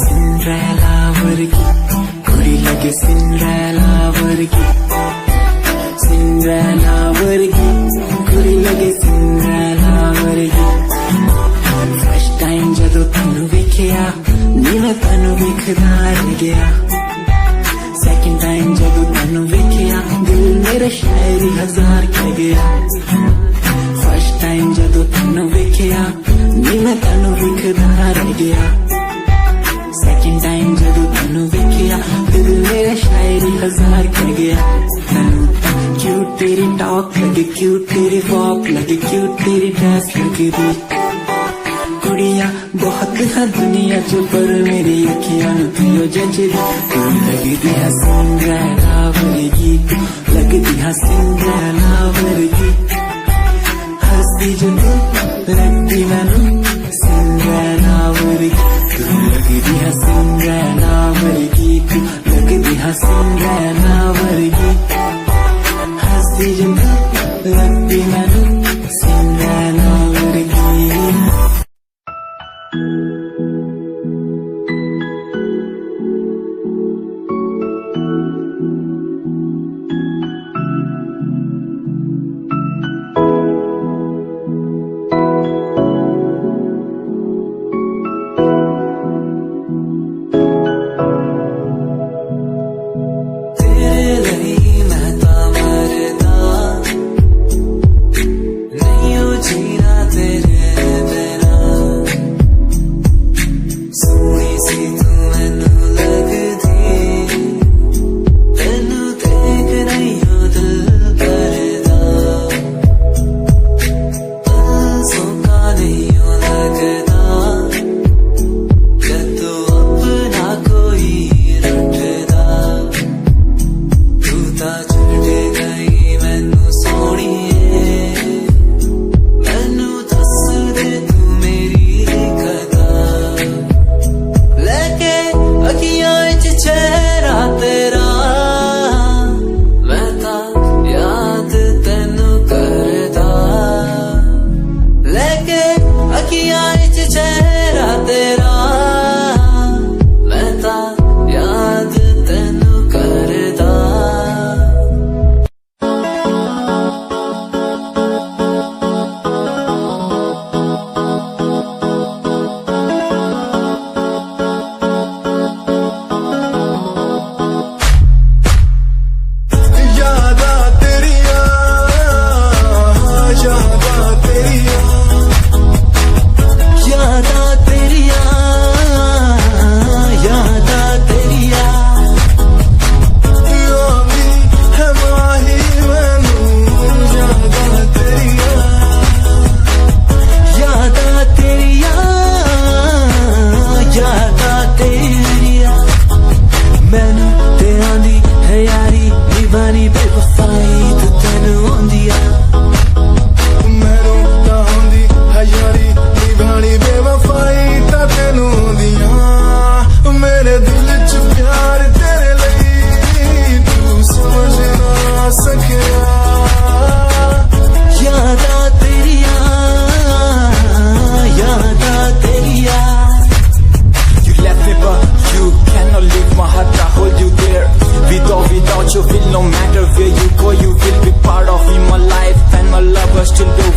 Cinderella vargi, kudi lage Cinderella vargi. Cinderella vargi, kudi lage Cinderella vargi. First time jadoo tanu vekhya, nive tanu vekhda reh gaya. Second time जब तनु वेखिया दिल मेरा शायरी हजार कह गया First time जब तनु वेखिया नी मैं तनु वेखदा रह गया Second time जब तनु वेखिया दिल मेरा शायरी हजार कह गया तनु क्यूट तेरी टॉक लगे क्यूट तेरी वॉक लगे क्यूट तेरी ड्रेस लगे दी कुड़िया बहुत है दुनिया जो पर मेरी अखियां पियो जज तू लगती है सिंड्रेला वर्गी लगती है सिंड्रेला वर्गी हंसती जो तू लगती मैनू सिंड्रेला वर्गी तू लगती है सिंड्रेला वर्गी तू लगती है सिंड्रेला वर्गी हंसती जो तू लगती मैनू Cinderella वर्गी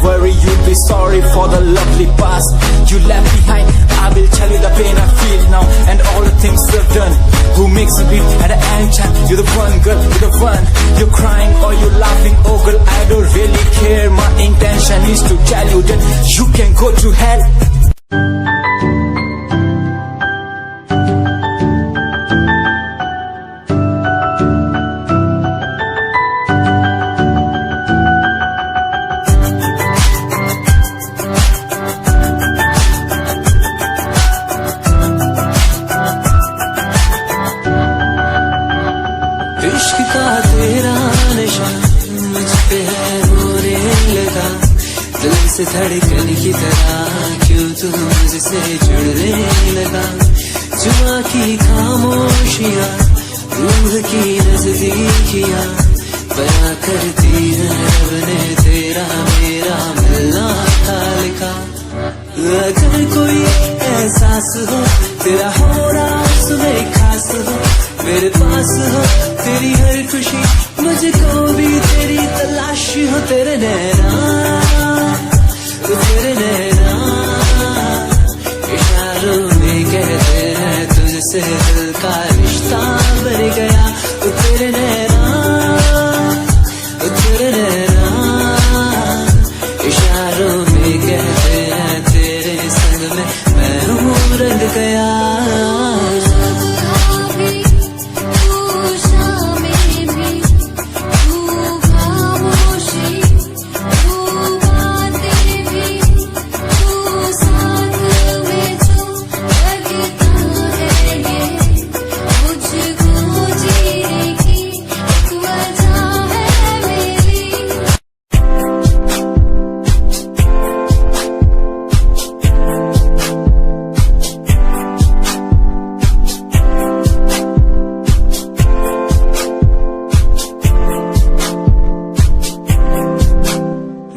worry, you'll be sorry for the lovely past you left behind. I will tell you the pain I feel now and all the things we've done. Who makes me beat at any time? You're the one, girl, you're the one. You're crying or you're laughing, oh girl, I don't really care. My intention is to tell you that you can go to hell. इश्क का तेरा नशा मुझ पे है होने लगा, दिल से धड़कन की तरह क्यों तू मुझसे जुड़ने लगा। जुआ की खामोशियाँ रूह की नजदीकियाँ बयां करती है रब ने तेरा मेरा मिलना था लिखा। अगर कोई एहसास हो तेरा हो रहा सुबह खास हो, मेरे पास हो तेरी हर खुशी, मुझको भी तेरी तलाश हो। तेरे नैना इशारों में कहते हैं तुझसे दिल का रिश्ता बन गया। तेरे नैना इशारों में कहते हैं तेरे संग में मैं हूँ रंग गया।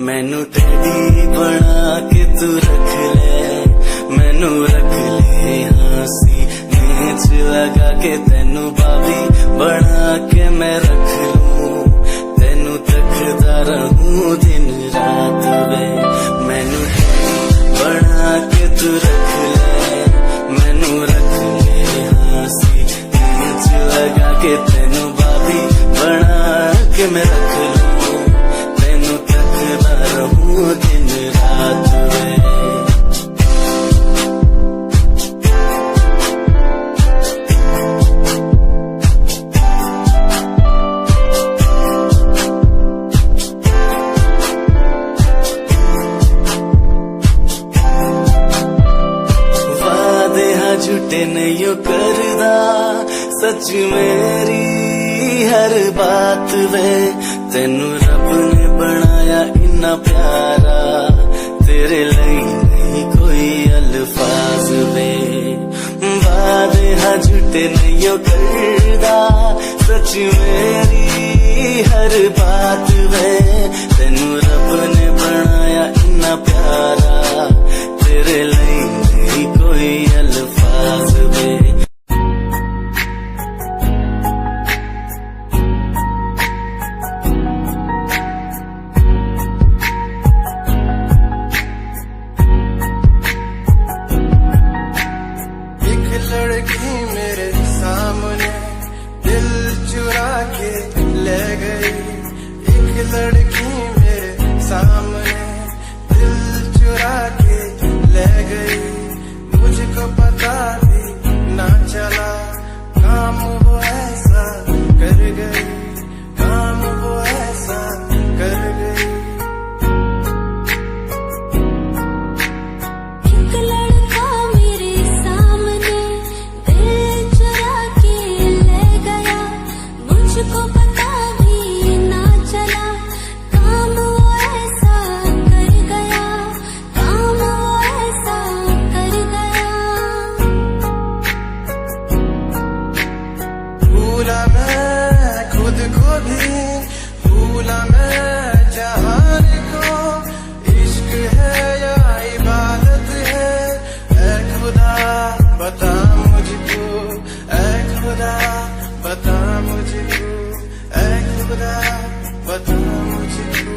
मैनू टेडी बना के तू रख ले, मैनू रख ले हंसी नीच लगा के तेनू बाबी बना के मैं रख लूं, तेनू तकदा रहूं दिन रात वे। मैनू टेडी बना के तू रख ले, मैनू रख ले हंसी नीच लगा के तेनू बाबी बना के मैं रख लूं, दिन रात में। वादे हाँ झूठे नहीं करदा, सच मेरी हर बात वे। तेनू रब ने बनाया इन्ना प्यारा, तेरे लिए नहीं कोई अल्फाज वे। वादे हाँ झूठे नहीं करदा, सच मेरी हर बात वे। तेनू रब ने बनाया इन्ना प्यारा, तेरे लिए नहीं कोई अल्फाज वे। लड़की मेरे सामने दिल चुरा के ले गई, मुझको पता भी ना चला काम वो ऐसा कर गई, काम वो ऐसा कर गई। एक लड़का मेरे सामने दिल चुरा के ले गया, मुझको पता भी ना चला काम वो ऐसा कर गया, काम वो ऐसा कर गया। भूला मैं खुद को भी, भूला मैं जहान को, इश्क है या इबादत है, ऐ खुदा बता मुझको, ऐ खुदा बता मुझको, ऐ खुदा बता मुझको।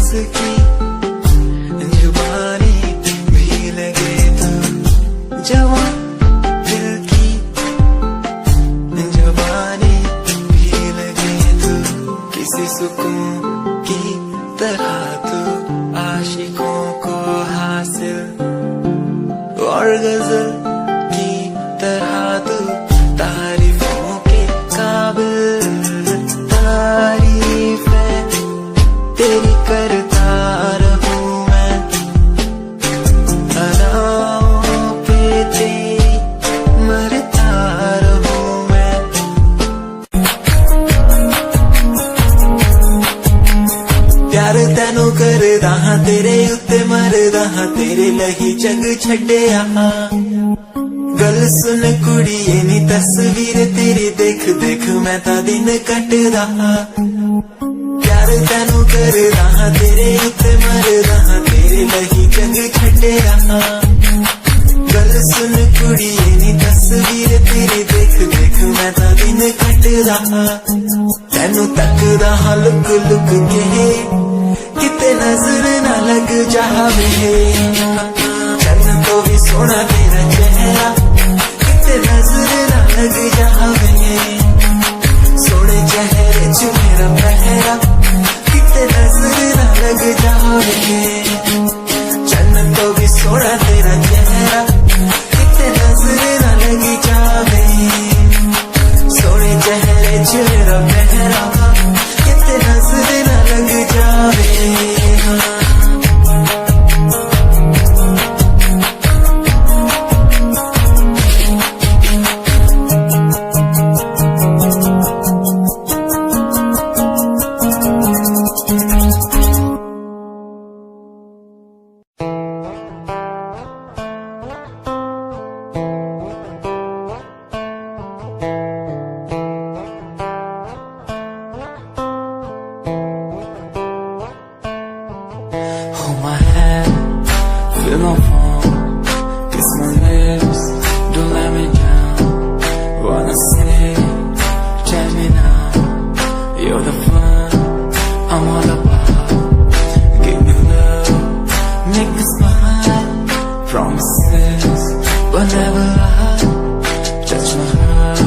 उसकी जुबानी भी लगे तो जवान दिल की जुबानी भी लगे तो किसी सुकून की तरह तू आशिकों को हासिल और गजल की तरह तू तारीफों के काबिल तारीफ है तेरी करता रहूं मैं अदाओं पे तेरी मरता रहूं मैं प्यार तैनू करदा हां तेरे उत्ते मरदा हां तेरे लही जग छड्डिया गल सुन कुड़िए नी तस्वीर तेरी देख देख मैं ता दिन कटदा प्यार तैनू करदा हां तेरे उत्ते मरदा हां तेरे लही जग छड्डिया गल सुन कुड़िए नी तस्वीर तेरी देख देख मैं ता दिन कटदा तैनू तकदा हां लुक लुक के किते नजर ना लग जावे चन्न तो भी सोना तेरा चेहरा किते नजर ना लग जावे सोने चेहरे च मेरा पहरा किते नजर ना लग जावे चन्न तो भी सोना तेरा चेहरा किते नजर ना लग जावे सोने चेहरे च मेरा पहरा किते नजर ना लग जावे Hold my hand, feel my palm, kiss my lips, don't let me down. Wanna say, tell me now, you're the fun I'm all about. Give me love, make me smile, promises, but never lie. Touch my heart,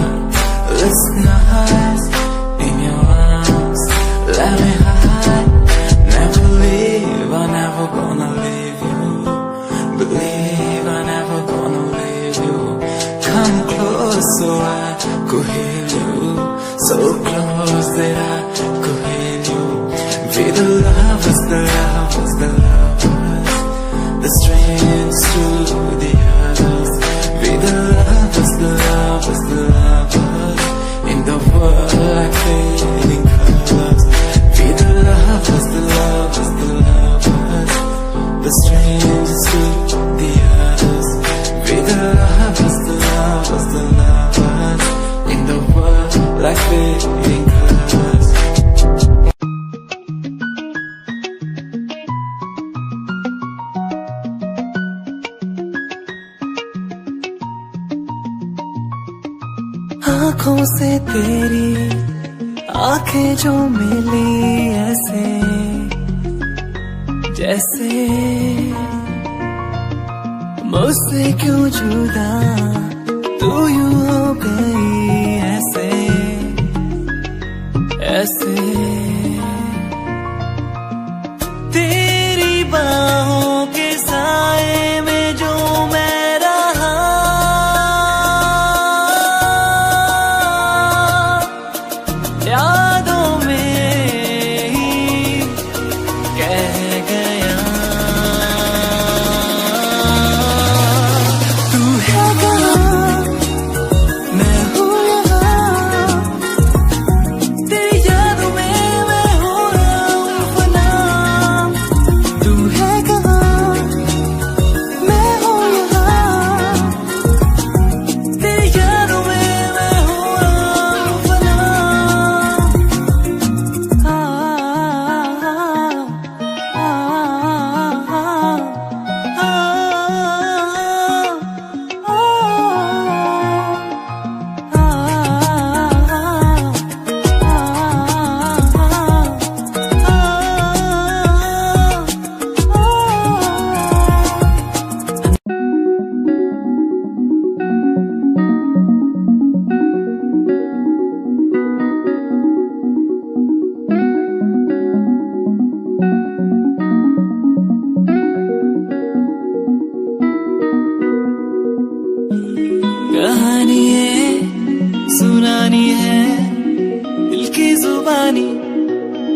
listen nice, in your arms, let me hide. Never leave, I'm never gonna leave you. Believe I'm never gonna leave you. Come close so I could hear you. So close that I could hear you. Be the lovers, the lovers, the lovers, the strangers to the others. Be the lovers, the lovers, the lovers, in the world like fading colors. Be the lovers, the lovers, the lovers, the strangers to the others. Be the lovers, the lovers, the lovers, in the world like fading colors. आँखों से तेरी आंखें जो मिली ऐसे जैसे मुझसे क्यों जुदा तू यूं हो गई ऐसे ऐसे तेरी बाहों के साए में जो मैं रहा यादों में ही कह गया तू है कहाँ मैं हूँ यहाँ तेरी यादों में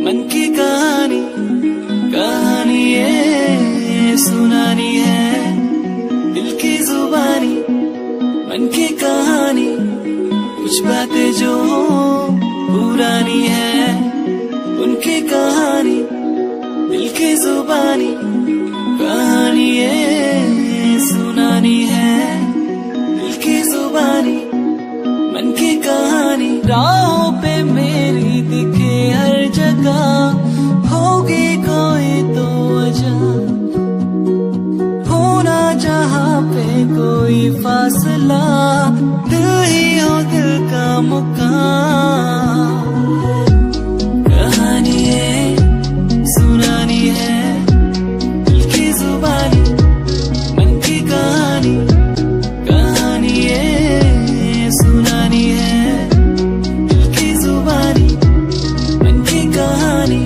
मन की कहानी कहानी ये सुनानी है, दिल की जुबानी मन की कहानी, कुछ बातें जो पुरानी है उनकी कहानी, दिल की जुबानी कहानी ये सुनानी है, दिल की जुबानी मन की कहानी। राहों पे मेरी दिखे हर जगह होगी कोई तो वजह, होना जहाँ पे कोई फासला, दिल ही हो दिल का मुकाम। कहानी ये सुनानी है, दिल की जुबानी मन की कहानी, कहानी ये सुनानी है, दिल की जुबानी मन की कहानी।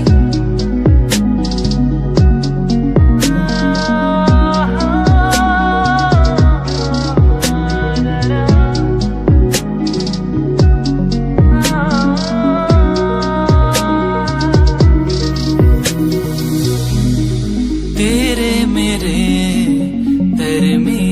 तेरे मेरे दरमियां